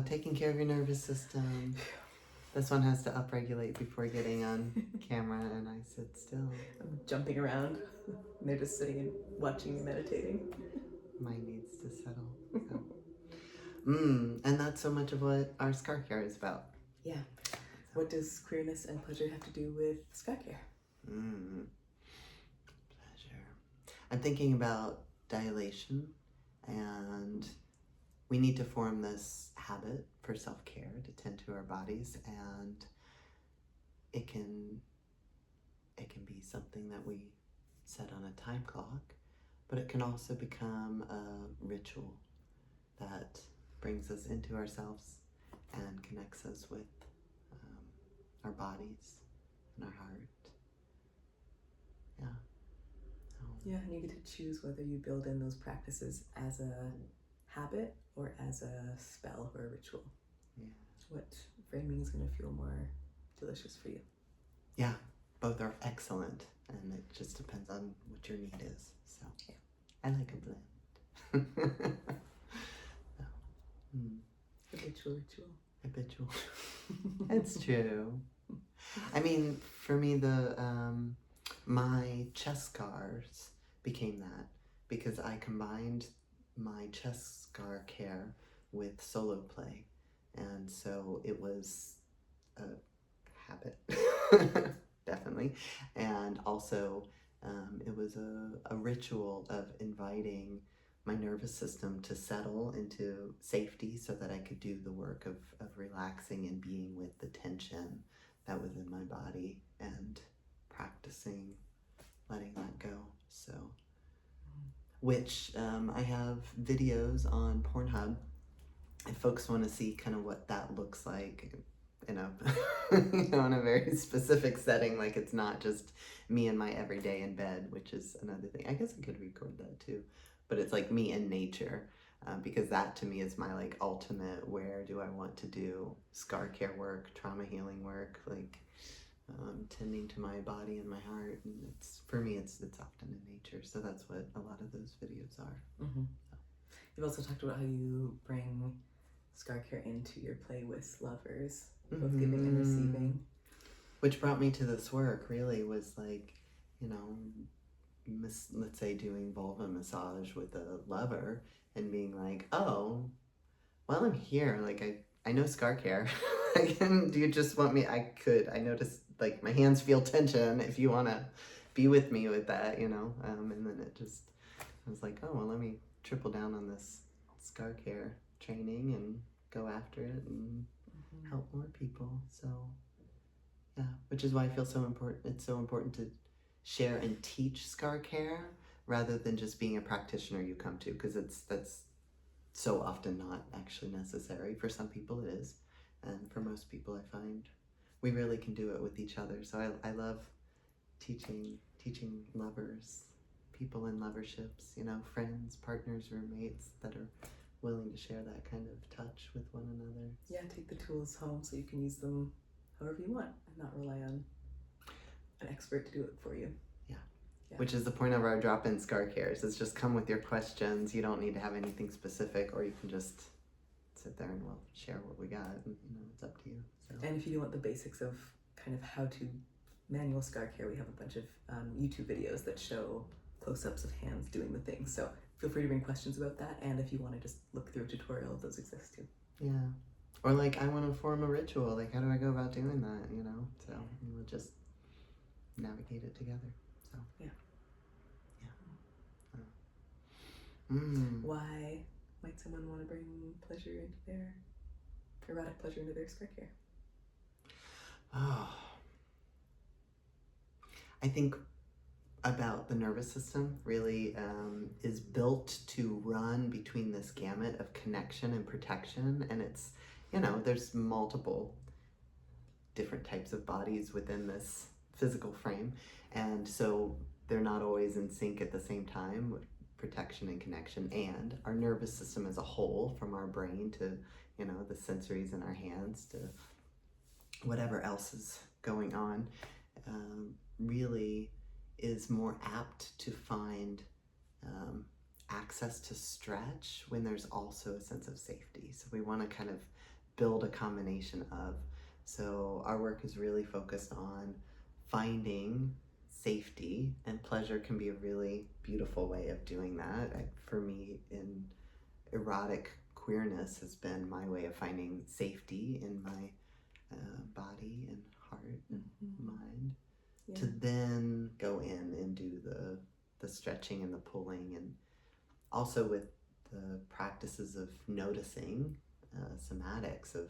Taking care of your nervous system. This one has to upregulate before getting on camera, and I sit still. I'm jumping around. And they're just sitting and watching me meditating. Mine needs to settle. So. And that's so much of what our scar care is about. Yeah. What does queerness and pleasure have to do with scar care? Pleasure. I'm thinking about dilation, and we need to form this habit for self-care to tend to our bodies, and it can be something that we set on a time clock, but it can also become a ritual that brings us into ourselves and connects us with our bodies and our heart. Yeah. So. Yeah, and you get to choose whether you build in those practices as a habit or as a spell or a ritual. Yeah. What framing is going to feel more delicious for you? Yeah, both are excellent, and it just depends on what your need is. So yeah. I like a blend. Habitual. It's true. I mean, for me, my chest scars became that because I combined my chest scar care with solo play, and so it was a habit, definitely, and also it was a ritual of inviting my nervous system to settle into safety so that I could do the work of relaxing and being with the tension that was in my body and practicing letting that go. So, which I have videos on Pornhub if folks want to see kind of what that looks like in a in a very specific setting. Like, it's not just me and my everyday in bed, which is another thing. I guess I could record that too, but it's like me in nature, because that to me is my like ultimate, where do I want to do scar care work, trauma healing work, like tending to my body and my heart. And it's, for me, it's often in nature, so that's what a lot of those videos are. Mm-hmm. So. You've also talked about how you bring scar care into your play with lovers, both giving and receiving. Which brought me to this work, really, was like, let's say doing vulva massage with a lover and being like, oh, well, I'm here, like, I know scar care. Do you just want me? I notice, like, my hands feel tension if you want to be with me with that, and then I was like, oh, well, let me triple down on this scar care training and go after it and help more people. So yeah, which is why I feel so important. It's so important to share and teach scar care rather than just being a practitioner you come to, because that's so often not actually necessary. For some people it is, and for most people I find we really can do it with each other. So I love teaching lovers, people in loverships, friends, partners, roommates that are willing to share that kind of touch with one another. Yeah, take the tools home so you can use them however you want and not rely on an expert to do it for you. Yeah. Which is the point of our drop-in scar cares. It's just come with your questions. You don't need to have anything specific, or you can just sit there and we'll share what we got, and it's up to you. So. And if you want the basics of kind of how to manual scar care, we have a bunch of YouTube videos that show close-ups of hands doing the things. So feel free to bring questions about that, and if you want to just look through a tutorial, those exist too. Yeah. Or like, I want to form a ritual. Like, how do I go about doing that? So we'll just navigate it together. So yeah. Mm. Why might someone want to bring pleasure into their erotic pleasure into their scar care? Oh, I think about the nervous system really is built to run between this gamut of connection and protection, and it's there's multiple different types of bodies within this physical frame, and so they're not always in sync at the same time, protection and connection. And our nervous system as a whole, from our brain to the sensories in our hands to whatever else is going on, really is more apt to find access to stretch when there's also a sense of safety. So we want to kind of build a combination of. So our work is really focused on finding safety, and pleasure can be a really beautiful way of doing that. For me, in erotic queerness has been my way of finding safety in my body and heart and mind, to then go in and do the stretching and the pulling, and also with the practices of noticing somatics of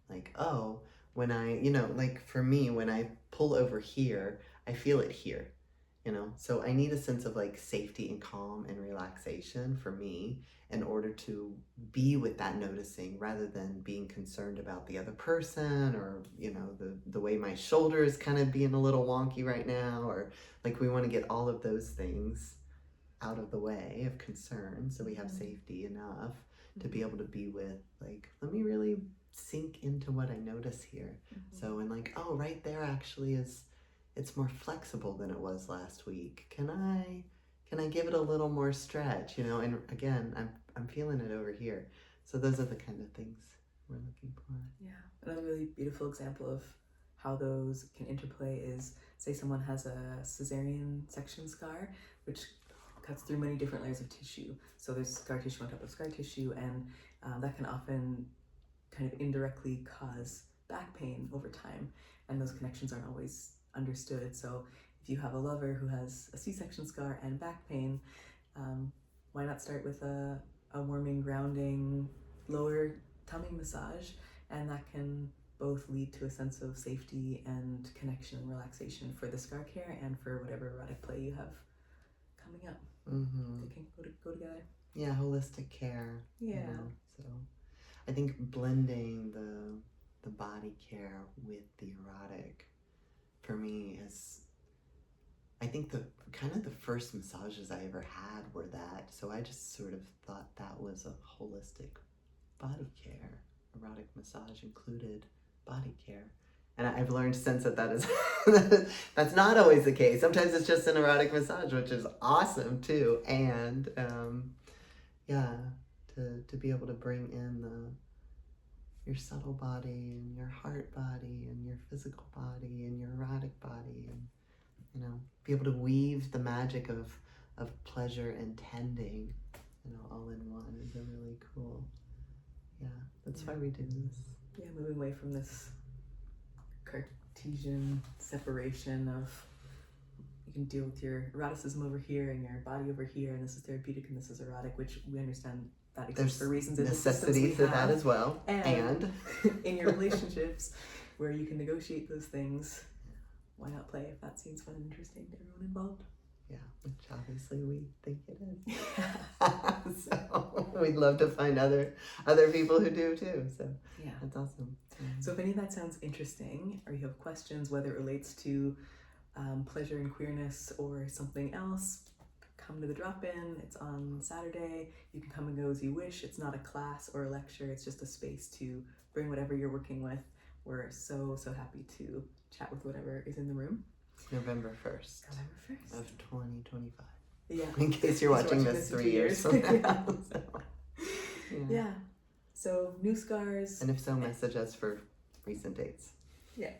like, oh, when I, like for me, when I pull over here, I feel it here, so I need a sense of like safety and calm and relaxation for me in order to be with that noticing, rather than being concerned about the other person, or the way my shoulder is kind of being a little wonky right now, or like we want to get all of those things out of the way of concern, so we have safety enough to be able to be with, like, let me really sink into what I notice here. So, and like, oh, right there actually it's more flexible than it was last week. Can I give it a little more stretch, and again, I'm feeling it over here. So those are the kind of things we're looking for. Yeah. Another really beautiful example of how those can interplay is, say someone has a cesarean section scar, which cuts through many different layers of tissue. So there's scar tissue on top of scar tissue, and that can often kind of indirectly cause back pain over time, and those connections aren't always understood. So if you have a lover who has a C-section scar and back pain, why not start with a warming, grounding, lower tummy massage, and that can both lead to a sense of safety and connection and relaxation for the scar care and for whatever erotic play you have coming up. They can go together. Yeah, holistic care. Yeah. So I think blending the body care with the erotic, for me, is, I think the first massages I ever had were that. So I just sort of thought that was a holistic body care. Erotic massage included body care. And I've learned since that is that's not always the case. Sometimes it's just an erotic massage, which is awesome too. And to be able to bring in your subtle body and your heart body and your physical body and your erotic body, and be able to weave the magic of pleasure and tending, all in one, is a really cool. Yeah, that's why we do this. Yeah, moving away from this Cartesian separation of, you can deal with your eroticism over here and your body over here, and this is therapeutic and this is erotic, which we understand that exists for reasons and necessities of that as well. And in your relationships where you can negotiate those things, why not play if that seems fun and interesting to everyone involved? Yeah, which obviously we think it is. So we'd love to find other people who do too. So yeah, that's awesome. So if any of that sounds interesting, or you have questions, whether it relates to pleasure and queerness or something else, come to the drop-in. It's on Saturday. You can come and go as you wish. It's not a class or a lecture. It's just a space to bring whatever you're working with. We're so happy to chat with whatever is in the room. November 1st of 2025. Yeah. In case you're watching this 3 years from now. Yeah. So new scars. And if so, message us for recent dates. Yeah.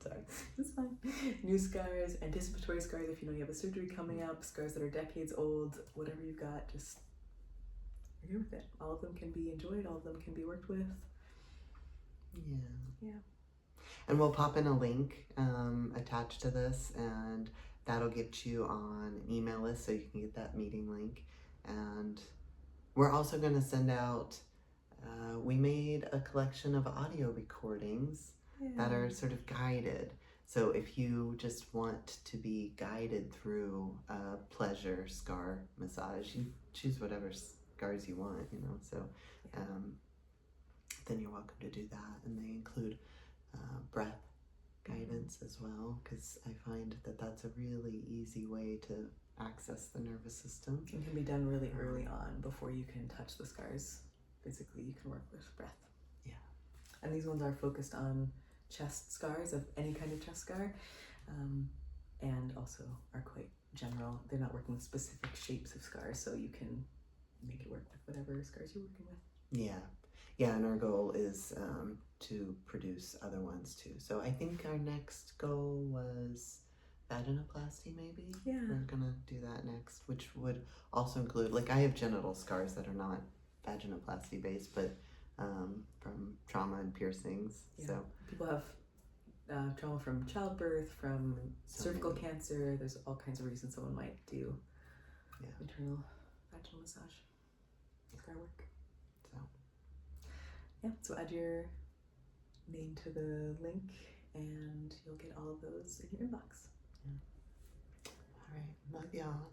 Sorry. That's fine. New scars, anticipatory scars if you know you have a surgery coming up, scars that are decades old, whatever you've got, just you're here with it. All of them can be enjoyed, all of them can be worked with. Yeah. And we'll pop in a link attached to this, and that'll get you on an email list so you can get that meeting link. And we're also going to send out, we made a collection of audio recordings that are sort of guided. So if you just want to be guided through a pleasure scar massage, you choose whatever scars you want, so then you're welcome to do that. And they include breath guidance as well, because I find that that's a really easy way to access the nervous system. It can be done really early on before you can touch the scars physically. You can work with breath. Yeah. And these ones are focused on chest scars, of any kind of chest scar, and also are quite general. They're not working with specific shapes of scars, so you can make it work with whatever scars you're working with. Yeah, and our goal is to produce other ones too. So I think our next goal was vaginoplasty, maybe? Yeah. We're gonna do that next, which would also include, like, I have genital scars that are not vaginoplasty based, but from trauma and piercings. Yeah. So People have trauma from childbirth, from So cervical many. cancer. There's all kinds of reasons someone might do Yeah. internal vaginal massage, scar work. So Yeah, so add your name to the link and you'll get all of those in your inbox. all right, love y'all.